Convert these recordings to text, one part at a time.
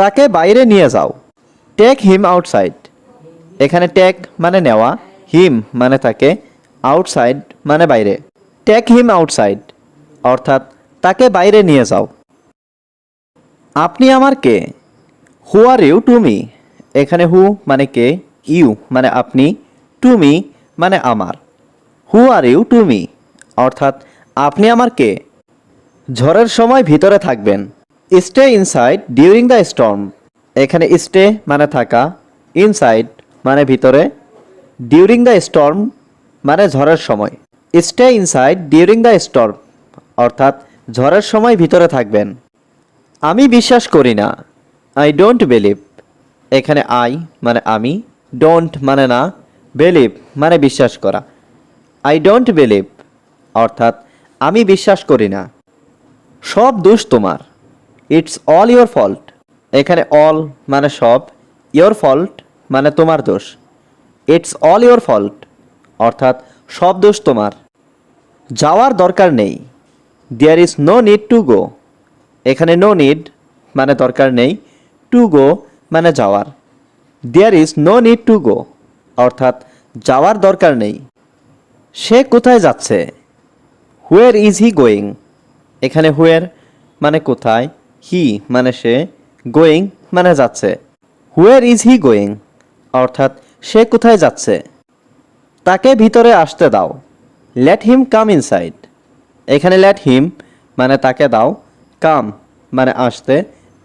তাকে বাইরে নিয়ে যাও। Take him outside. এখানে টেক মানে নেওয়া, হিম মানে তাকে, আউটসাইড মানে বাইরে। টেক হিম আউটসাইড অর্থাৎ তাকে বাইরে নিয়ে যাও। আপনি আমার কে? হু আর ইউ টু মি। এখানে হু মানে কে, ইউ মানে আপনি, টু মি মানে আমার। হু আর ইউ টু মি অর্থাৎ আপনি আমার কে? ঝড়ের সময় ভিতরে থাকবেন। Stay inside during the storm. এখানে স্টে মানে থাকা, ইনসাইড মানে ভিতরে, ডিউরিং দ্য স্টর্ম মানে ঝড়ের সময়। Stay inside during the storm অর্থাৎ ঝড়ের সময় ভিতরে থাকবেন। আমি বিশ্বাস করি না। I don't believe. এখানে আই মানে আমি, ডোন্ট মানে না, বিলিভ মানে বিশ্বাস করা। আই ডোন্ট বিলিভ অর্থাৎ আমি বিশ্বাস করি না। সব দোষ তোমার। It's all your fault. এখানে অল মানে সব, ইয়োর ফল্ট মানে তোমার দোষ। ইটস অল ইয়োর ফল্ট অর্থাৎ সব দোষ তোমার। যাওয়ার দরকার নেই। There is no need to go. এখানে নো নিড মানে দরকার নেই, টু গো মানে যাওয়ার। There is no need to go অর্থাৎ যাওয়ার দরকার নেই। সে কোথায় যাচ্ছে? Where is he going. এখানে হুয়ের মানে কোথায়, হি মানে সে, গোয়িং মানে যাচ্ছে। হুয়ের ইজ হি গোয়িং অর্থাৎ সে কোথায় যাচ্ছে। তাকে ভিতরে আসতে দাও। Let him come inside. এখানে লেট হিম মানে তাকে দাও, কাম মানে আসতে,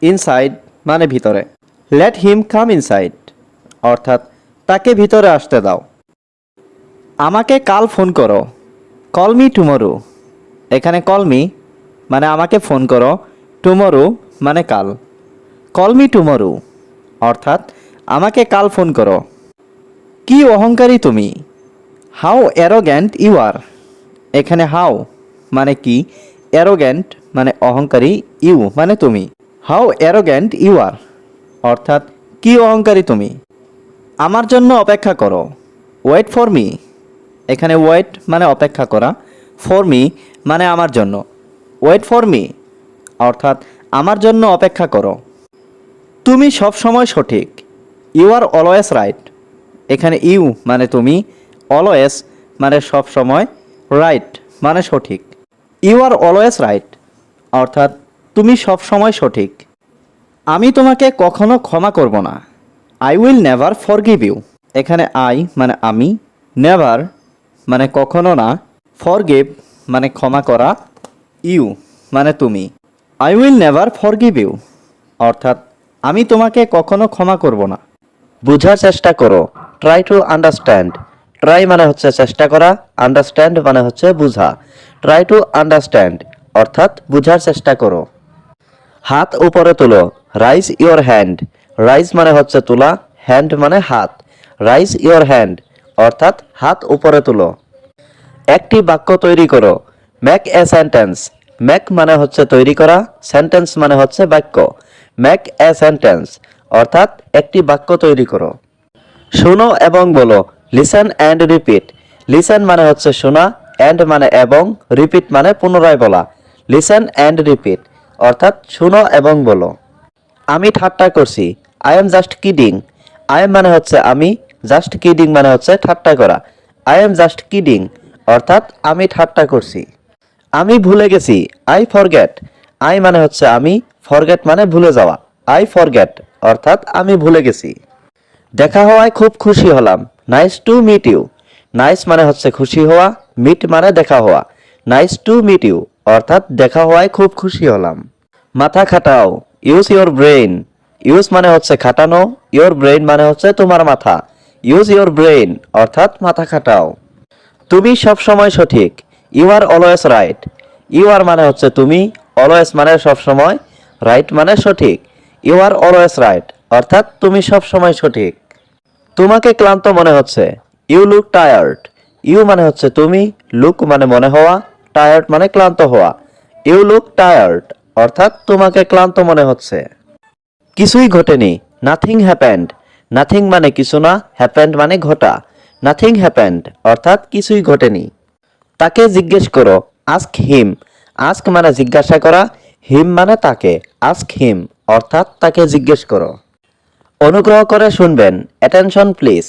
ইনসাইড মানে ভিতরে। লেট হিম কাম ইনসাইড অর্থাৎ তাকে ভিতরে আসতে দাও। আমাকে কাল ফোন করো। Call me tomorrow. এখানে কল মি মানে আমাকে ফোন করো, টুমরো মানে কাল। কল মি টুমরো অর্থাৎ আমাকে কাল ফোন করো। কি অহংকারী তুমি। How arrogant you are. এখানে হাউ মানে কি, অ্যারোগ্যান্ট মানে অহংকারী, ইউ মানে তুমি। হাউ অ্যারোগ্যান্ট ইউ আর অর্থাৎ কি অহংকারী তুমি। আমার জন্য অপেক্ষা করো। Wait for me. এখানে ওয়েট মানে অপেক্ষা করা, ফর মি মানে আমার জন্য। ওয়েট ফর মি অর্থাৎ আমার জন্য অপেক্ষা করো। তুমি সব সময় সঠিক। You are always right. এখানে ইউ মানে তুমি, অলওয়েজ মানে সব সময়, রাইট মানে সঠিক। ইউ আর অলওয়েজ রাইট অর্থাৎ তুমি সব সময় সঠিক। আমি তোমাকে কখনো ক্ষমা করব না। I will never forgive you. এখানে আই মানে আমি, নেভার মানে কখনো না, ফরগিভ মানে ক্ষমা করা, ইউ মানে তুমি। I will never forgive you অর্থাৎ আমি তোমাকে কখনো ক্ষমা করব না। বোঝার চেষ্টা করো। Try to understand. ট্রাই মানে হচ্ছে চেষ্টা করা, আন্ডারস্ট্যান্ড মানে হচ্ছে বুঝা। ট্রাই টু আন্ডারস্ট্যান্ড অর্থাৎ বুঝার চেষ্টা করো। হাত উপরে তোলো। Rise your hand. রাইজ মানে হচ্ছে তোলা, হ্যান্ড মানে হাত। রাইজ ইয়োর হ্যান্ড অর্থাৎ হাত উপরে তোলো। একটি বাক্য তৈরি করো। Make a sentence. মেক মানে হচ্ছে তৈরি করা, সেন্টেন্স মানে হচ্ছে বাক্য। মেক এ সেন্টেন্স অর্থাৎ একটি বাক্য তৈরি করো। শোনো এবং বলো। Listen and repeat. লিসেন মানে হচ্ছে শোনা, অ্যান্ড মানে এবং, রিপিট মানে পুনরায় বলা। লিসেন অ্যান্ড রিপিট অর্থাৎ শোনো এবং বলো। আমি ঠাট্টা করছি। I am just kidding. I am মানে হচ্ছে আমি, জাস্ট কিডিং মানে হচ্ছে ঠাট্টা করা। আই এম জাস্ট কিডিং অর্থাৎ আমি ঠাট্টা করছি। আমি ভুলে গেছি। I forget. আই মানে হচ্ছে আমি, ফরগেট মানে ভুলে যাওয়া। আই ফরগেট অর্থাৎ আমি ভুলে গেছি। দেখা হওয়ায় খুব খুশি হলাম। Nice to meet you. Nice মানে হচ্ছে খুশি হওয়া, মিট মানে দেখা হওয়া। নাইস টু মিট ইউ অর্থাৎ দেখা হওয়ায় খুব খুশি হলাম। মাথা খাটাও। Use your brain. ইউজ মানে হচ্ছে খাটানো, ইয়োর ব্রেইন মানে হচ্ছে তোমার মাথা। ইউজ ইয়োর ব্রেইন অর্থাৎ মাথা খাটাও। তুমি সব সময় সঠিক। You are always right. You are মানে হচ্ছে তুমি, অলওয়েজ মানে সব সময়, রাইট মানে সঠিক। ইউ আর অলওয়েজ রাইট অর্থাৎ তুমি সব সময় সঠিক। তোমাকে ক্লান্ত মনে হচ্ছে। You look tired. ইউ মানে হচ্ছে তুমি, লুক মানে মনে হওয়া, টায়ার্ড মানে ক্লান্ত হওয়া। ইউ লুক টায়ার্ড অর্থাৎ তোমাকে ক্লান্ত মনে হচ্ছে। কিছুই ঘটেনি। Nothing happened. নাথিং মানে কিছু না, হ্যাপেন্ড মানে ঘটা। নাথিং হ্যাপেন্ড অর্থাৎ কিছুই ঘটেনি। তাকে জিজ্ঞেস করো। Ask him. আস্ক মানে জিজ্ঞাসা করা, হিম মানে তাকে। আস্ক হিম অর্থাৎ তাকে জিজ্ঞেস করো। অনুগ্রহ করে শুনবেন, অ্যাটেনশন প্লিজ।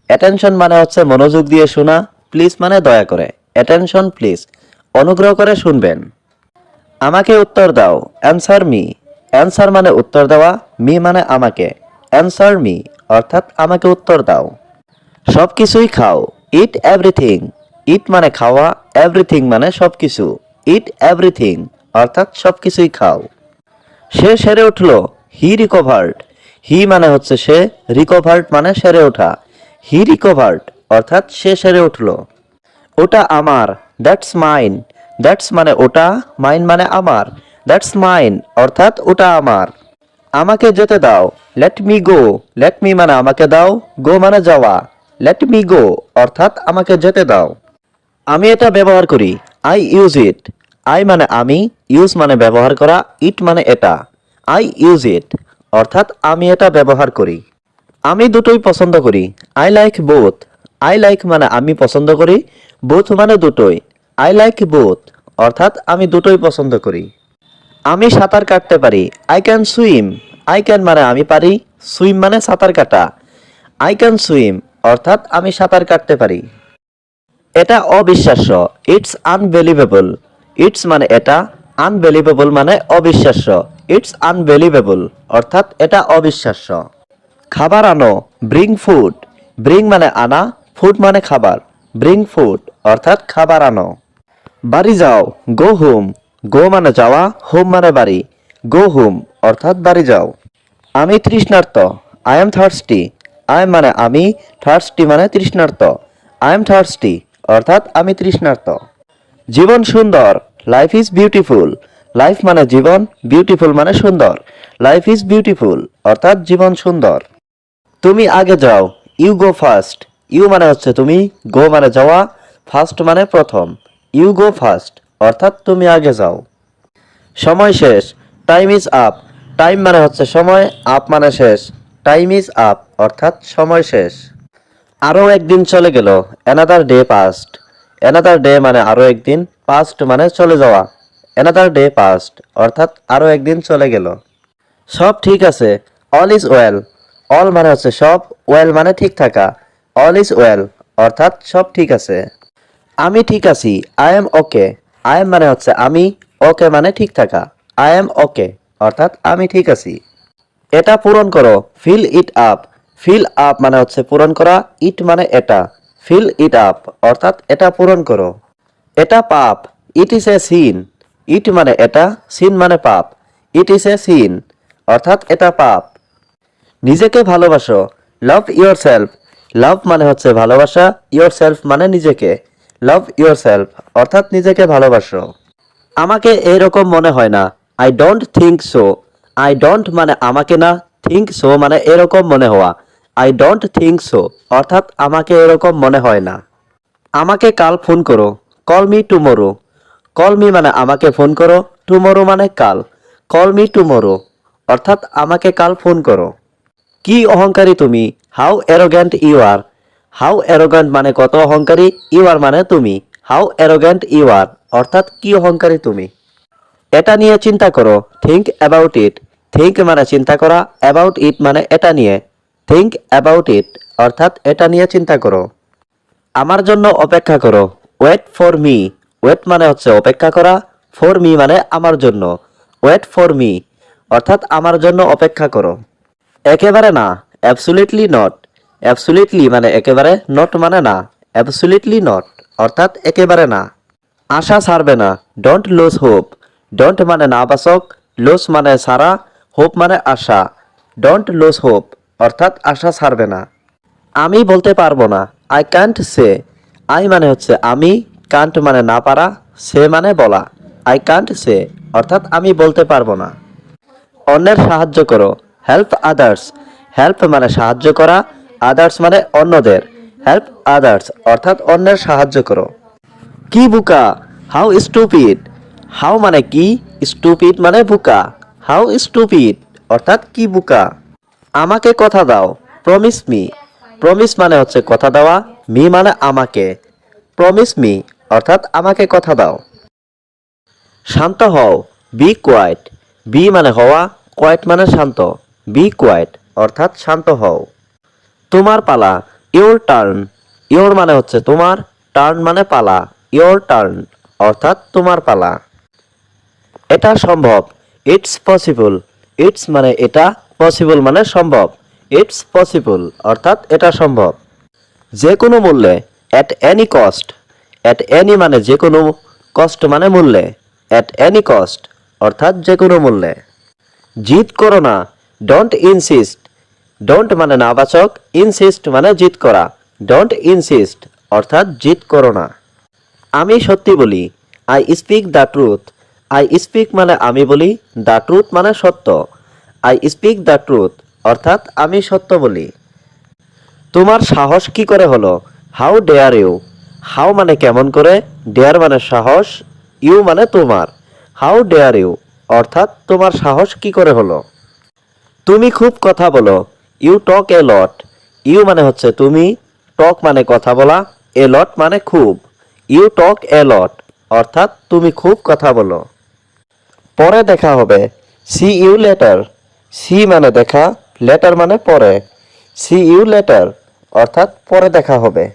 অ্যাটেনশন মানে হচ্ছে মনোযোগ দিয়ে শোনা, প্লিজ মানে দয়া করে। অ্যাটেনশন প্লিজ, অনুগ্রহ করে শুনবেন। আমাকে উত্তর দাও, অ্যান্সার মি। অ্যান্সার মানে উত্তর দেওয়া, মি মানে আমাকে। অ্যান্সার মি অর্থাৎ আমাকে উত্তর দাও। সব কিছুই খাও, ইট এভরিথিং। ইট মানে খাওয়া, এভরিথিং মানে সব কিছু। ইট এভরিথিং অর্থাৎ সব কিছুই খাও। সে সেরে উঠল, হি রিকভার্ড। হি মানে হচ্ছে সে, রিকভার্ড মানে সেরে ওঠা। হি রিকভার্ড অর্থাৎ সে সেরে উঠল। ওটা আমার, দ্যাটস মাইন। দ্যাটস মানে ওটা, মাইন মানে আমার। দ্যাটস মাইন অর্থাৎ ওটা আমার। আমাকে যেতে দাও, let me go. Let me মানে আমাকে দাও, গো মানে যাওয়া। লেট মি গো অর্থাৎ আমাকে যেতে দাও। আমি এটা ব্যবহার করি, আই ইউজ ইট। আই মানে আমি, ইউজ মানে ব্যবহার করা, ইট মানে এটা। আই ইউজ ইট অর্থাৎ আমি এটা ব্যবহার করি। আমি দুটোই পছন্দ করি, I like both. I like মানে আমি পছন্দ করি, বোথ মানে দুটোই। আই লাইক বোথ অর্থাৎ আমি দুটোই পছন্দ করি। আমি সাঁতার কাটতে পারি, I can swim. I can মানে আমি পারি, সুইম মানে সাঁতার কাটা। আই ক্যান সুইম অর্থাৎ আমি সাঁতার কাটতে পারি। এটা অবিশ্বাস্য, ইটস আনবিলিভেবল। ইটস মানে এটা, আনবিলিভেবল মানে অবিশ্বাস্য। ইটস আনবিলিভেবল অর্থাৎ এটা অবিশ্বাস্য। খাবার আনো, ব্রিং ফুড। ব্রিং মানে আনা, ফুড মানে খাবার। ব্রিং ফুড অর্থাৎ খাবার আনো। বাড়ি যাও, গো হোম। গো মানে যাওয়া, হোম মানে বাড়ি। গো হোম অর্থাৎ বাড়ি যাও। আমি তৃষ্ণার্ত, I am thirsty. I am মানে আমি, থার্সটি মানে তৃষ্ণার্ত। আই এম থার্সটি অর্থাৎ আমি তৃষ্ণার্ত। জীবন সুন্দর, লাইফ ইজ বিউটিফুল। লাইফ মানে জীবন, বিউটিফুল মানে সুন্দর। লাইফ ইজ বিউটিফুল অর্থাৎ জীবন সুন্দর। তুমি আগে যাও, ইউ গো ফার্স্ট। ইউ মানে হচ্ছে তুমি, গো মানে যাওয়া, ফার্স্ট মানে প্রথম। ইউ গো ফার্স্ট অর্থাৎ তুমি আগে যাও। সময় শেষ, টাইম ইজ আপ। টাইম মানে হচ্ছে সময়, আপ মানে শেষ। টাইম ইজ আপ অর্থাৎ সময় শেষ। আরও একদিন চলে গেল, another day past. Another day মানে আরও একদিন, পাস্ট মানে চলে যাওয়া। অ্যানাদার ডে পাস্ট অর্থাৎ আরও একদিন চলে গেল। সব ঠিক আছে, অল ইজ ওয়েল। অল মানে হচ্ছে সব, ওয়েল মানে ঠিক থাকা। অল ইজ ওয়েল অর্থাৎ সব ঠিক আছে। আমি ঠিক আছি, I am okay. I am মানে হচ্ছে আমি, ওকে মানে ঠিক থাকা। আই এম ওকে অর্থাৎ আমি ঠিক আছি। এটা পূরণ করো, fill it up. Fill up মানে হচ্ছে পূরণ করা, ইট মানে এটা। ফিল ইট আপ অর্থাৎ এটা পূরণ করো। এটা পাপ, ইট ইজ এ সিন। ইট মানে এটা, সিন মানে পাপ। ইট ইজ এ সিন অর্থাৎ এটা পাপ। নিজেকে ভালোবাসো, লাভ ইয়োর সেলফ। লাভ মানে হচ্ছে ভালোবাসা, ইয়োর সেলফ মানে নিজেকে। লাভ ইয়োর সেলফ অর্থাৎ নিজেকে ভালোবাসো। আমাকে এরকম মনে হয় না, I don't think so. I don't মানে আমাকে না, থিঙ্ক সো মানে এরকম মনে হওয়া। আই ডোন্ট থিঙ্ক সো অর্থাৎ আমাকে এরকম মনে হয় না। আমাকে কাল ফোন করো, call me tomorrow. Call me মানে আমাকে ফোন করো, টুমোরো মানে কাল। কল মি টুমোরো অর্থাৎ আমাকে কাল ফোন করো। কি অহংকারী তুমি, how arrogant you are. How arrogant মানে কত অহংকারী, ইউ আর মানে তুমি। হাউ অ্যারোগ্যান্ট ইউ আর অর্থাৎ কি অহংকারী তুমি। এটা নিয়ে চিন্তা করো, থিঙ্ক অ্যাবাউট ইট। থিঙ্ক মানে চিন্তা করা, অ্যাবাউট ইট মানে এটা নিয়ে। থিঙ্ক অ্যাবাউট ইট অর্থাৎ এটা নিয়ে চিন্তা করো। আমার জন্য অপেক্ষা করো, ওয়েট ফর মি। ওয়েট মানে হচ্ছে অপেক্ষা করা, ফর মি মানে আমার জন্য। ওয়েট ফর মি অর্থাৎ আমার জন্য অপেক্ষা করো। একেবারে না, অ্যাবসুলিটলি নট। অ্যাবসুলিটলি মানে একেবারে, নট মানে না। অ্যাবসুলিটলি নট অর্থাৎ একেবারে না। আশা ছাড়বে না, ডোন্ট লুজ হোপ। ডোন্ট মানে না বাচক, লুজ মানে ছাড়া, হোপ মানে আশা। ডোন্ট লুজ হোপ অর্থাৎ আশা ছাড়বে না। আমি বলতে পারবো না, আই ক্যান্ট সে। আই মানে হচ্ছে আমি, কান্ট মানে না পারা, সে মানে বলা। আই ক্যান্ট সে অর্থাৎ আমি বলতে পারবো না। অন্যের সাহায্য করো, হেল্প আদার্স। হেল্প মানে সাহায্য করা, আদার্স মানে অন্যদের। হেল্প আদার্স অর্থাৎ অন্যের সাহায্য করো। কি বুকা, হাউ স্টুপিড। হাউ মানে কি, স্টুপিড মানে বুকা। হাউ স্টুপিড অর্থাৎ কি বুকা। আমাকে কথা দাও, প্রমিস মি। প্রমিস মানে হচ্ছে কথা দেওয়া, মি মানে আমাকে। প্রমিস মি অর্থাৎ আমাকে কথা দাও। শান্ত হও, বি কোয়াইট। বি মানে হওয়া, কোয়াইট মানে শান্ত, বি কোয়াইট অর্থাৎ শান্ত হও। তোমার পালা, ইওর টার্ন। ইওর মানে হচ্ছে তোমার, টার্ন মানে পালা, ইওর টার্ন অর্থাৎ তোমার পালা। এটা সম্ভব, ইটস পসিবল। ইটস মানে এটা, পসিবল মানে সম্ভব, ইটস পসিবল অর্থাৎ এটা সম্ভব। যে কোনো মূল্যে, at any cost. At any মানে যে কোনো, কস্ট মানে মূল্যে, অ্যাট এনি কস্ট অর্থাৎ যে কোনো মূল্যে। জিদ করো না, ডোন্ট ইনসিস্ট। ডোন্ট মানে নাবাচক, ইনসিস্ট মানে জিদ করা, ডোন্ট ইনসিস্ট অর্থাৎ জিদ করো না। আমি সত্যি বলি, I speak the truth. I speak মানে আমি বলি, দ্য ট্রুথ মানে সত্য, আই স্পিক দ্য ট্রুথ অর্থাৎ আমি সত্য বলি। তোমার সাহস কি করে হলো, হাউ ডেয়ার ইউ। হাউ মানে কেমন করে, ডেয়ার মানে সাহস, ইউ মানে তোমার, হাউ ডেয়ার ইউ অর্থাৎ তোমার সাহস কি করে হলো। তুমি খুব কথা বলো, you talk A lot. You মানে হচ্ছে তুমি, টক মানে কথা বলা, এ লট মানে খুব, ইউ টক এ লট অর্থাৎ তুমি খুব কথা বলো। পরে দেখা হবে, সি ইউ লেটার। সি মানে দেখা, লেটার মানে পরে, সি ইউ লেটার অর্থাৎ পরে দেখা হবে।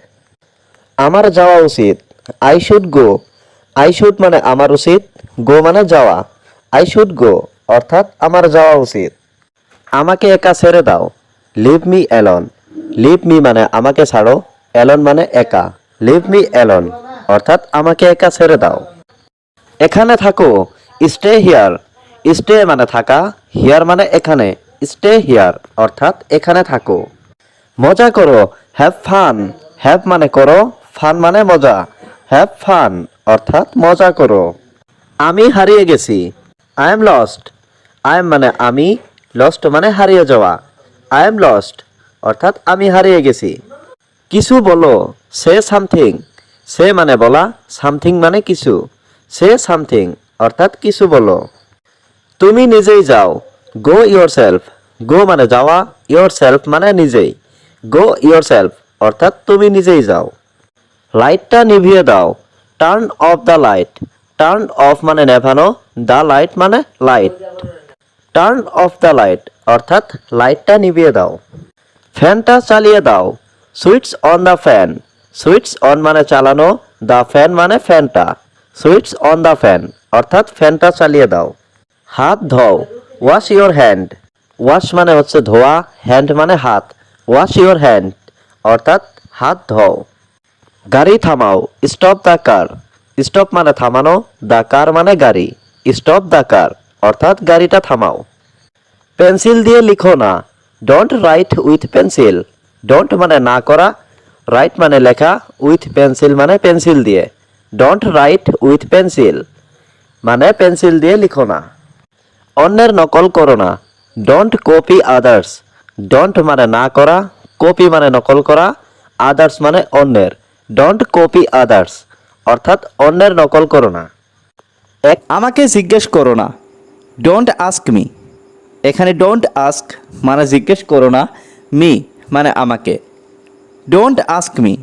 আমার যাওয়া উচিত, I should go. I should মানে আমার উচিত, গো মানে যাওয়া, আই শুড গো অর্থাৎ আমার যাওয়া উচিত। আমাকে একা ছেড়ে দাও, leave me alone. Leave me মানে আমাকে ছাড়ো, অ্যালন মানে একা, লিভ মি অ্যালন অর্থাৎ আমাকে একা ছেড়ে দাও। এখানে থাকো, স্টে হিয়ার। স্টে মানে থাকা, হিয়ার মানে এখানে, স্টে হিয়ার অর্থাৎ এখানে থাকো। মজা করো, হ্যাভ ফান। হ্যাভ মানে করো, ফান মানে মজা, হ্যাভ ফান অর্থাৎ মজা করো। আমি হারিয়ে গেছি, I am lost. I am মানে আমি, লস্ট মানে হারিয়ে যাওয়া, আই এম লস্ট অর্থাৎ আমি হারিয়ে গেছি। কিছু বলো, সে সামথিং। সে মানে বলা, সামথিং মানে কিছু, সে সামথিং অর্থাৎ কিছু বলো। তুমি নিজেই যাও, গো ইয়োর সেলফ। গো মানে যাওয়া, ইয়োর সেলফ মানে নিজেই, গো ইয়োর সেলফ অর্থাৎ তুমি নিজেই যাও। লাইটটা নিভিয়ে দাও, turn off the light. Turn off মানে নেভানো, দ্য লাইট মানে light, turn off the light অর্থাৎ লাইটটা নিভিয়ে দাও। ফ্যানটা চালিয়ে দাও, switch on the fan. Switch on মানে চালানো, দ্য ফ্যান মানে ফ্যানটা, সুইচ অন দ্য ফ্যান অর্থাৎ ফ্যানটা চালিয়ে দাও। হাত ধোও, ওয়াশ ইওর হ্যান্ড। ওয়াশ মানে হচ্ছে ধোয়া, হ্যান্ড মানে হাত, ওয়াশ ইওর হ্যান্ড অর্থাৎ হাত ধোও। গাড়ি থামাও, স্টপ দ্য কার। স্টপ মানে থামানো, দ্য কার মানে গাড়ি, স্টপ দ্য কার অর্থাৎ গাড়িটা থামাও। পেন্সিল দিয়ে লিখো না, don't write with pencil. Don't মানে না করা, রাইট মানে লেখা, উইথ পেন্সিল মানে পেন্সিল দিয়ে, ডোন্ট রাইট উইথ পেন্সিল মানে পেন্সিল দিয়ে লিখো না। অন্যের নকল করো না, ডোন্ট কপি আদার্স। ডোন্ট মানে না করা, কপি মানে নকল করা, আদার্স মানে অন্যের, ডোন্ট কপি আদার্স অর্থাৎ অন্যের নকল করো না। আমাকে জিজ্ঞেস করো না, ডোন্ট আস্ক মি। এখানে ডোন্ট আস্ক মানে জিজ্ঞেস করো না, মি মানে আমাকে, ডোন্ট আস্ক মি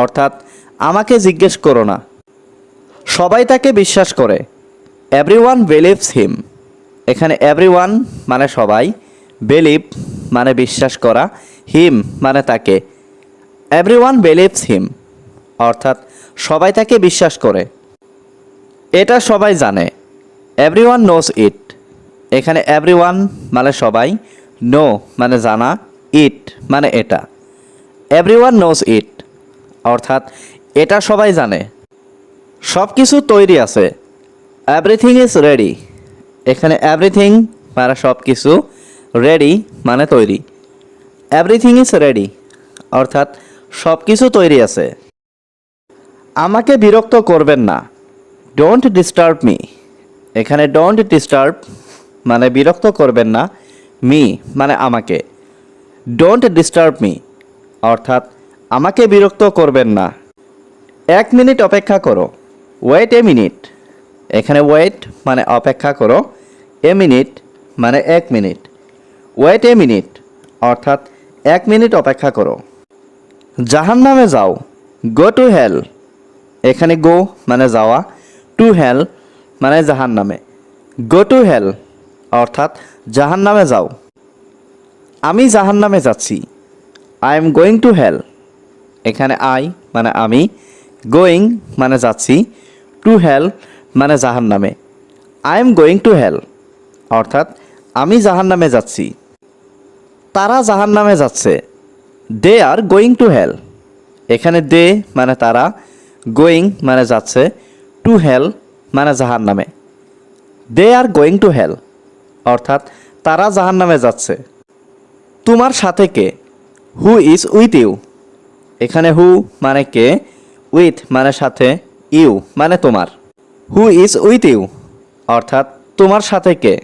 অর্থাৎ আমাকে জিজ্ঞেস করো না। সবাই তাকে বিশ্বাস করে, এভরিওয়ান বিলিভস হিম। এখানে এভরিওয়ান মানে সবাই, বিলিভ মানে বিশ্বাস করা, হিম মানে তাকে, এভরিওয়ান বিলিভস হিম অর্থাৎ সবাই তাকে বিশ্বাস করে। এটা সবাই জানে, এভরিওয়ান নোস ইট। এখানে এভরিওয়ান মানে সবাই, নো মানে জানা, ইট মানে এটা, এভরিওয়ান নোস ইট অর্থাৎ এটা সবাই জানে। সব কিছু তৈরি আছে, এভরিথিং ইজ রেডি। এখানে এভরিথিং মানে সব কিছু, রেডি মানে তৈরি, এভরিথিং ইজ রেডি অর্থাৎ সব কিছু তৈরি আছে। আমাকে বিরক্ত করবেন না, ডোন্ট ডিস্টার্ব মি। এখানে ডোন্ট ডিস্টার্ব মানে বিরক্ত করবেন না, মি মানে আমাকে, ডোন্ট ডিস্টার্ব মি অর্থাৎ আমাকে বিরক্ত করবেন না। 1 মিনিট অপেক্ষা করো, ওয়েট এ মিনিট। এখানে ওয়েট মানে অপেক্ষা করো, এ মিনিট মানে 1 মিনিট, ওয়েট এ মিনিট অর্থাৎ 1 মিনিট অপেক্ষা করো। জাহান্নামে যাও, গো টু হেল। এখানে গো মানে যাওয়া, টু হেল মানে জাহান্নামে, গো টু হেল অর্থাৎ জাহান্নামে যাও। আমি জাহান্নামে যাচ্ছি। I am going to hell. এখানে আই মানে আমি, গোয়িং মানে যাচ্ছি, টু হেল মানে জাহান্নামে। I am going to hell অর্থাৎ আমি জাহান্নামে যাচ্ছি। তারা জাহান্নামে যাচ্ছে। They are going to hell. এখানে দে মানে তারা, গোয়িং মানে যাচ্ছে, টু হেল মানে জাহান্নামে। দে আর গোয়িং টু হেল অর্থাৎ তারা জাহান্নামে যাচ্ছে। তোমার সাথে কে? Who is with you. এখানে হু মানে কে, উইথ মানে সাথে, ইউ মানে তোমার। হু ইজ উইথ ইউ অর্থাৎ তোমার সাথে কে?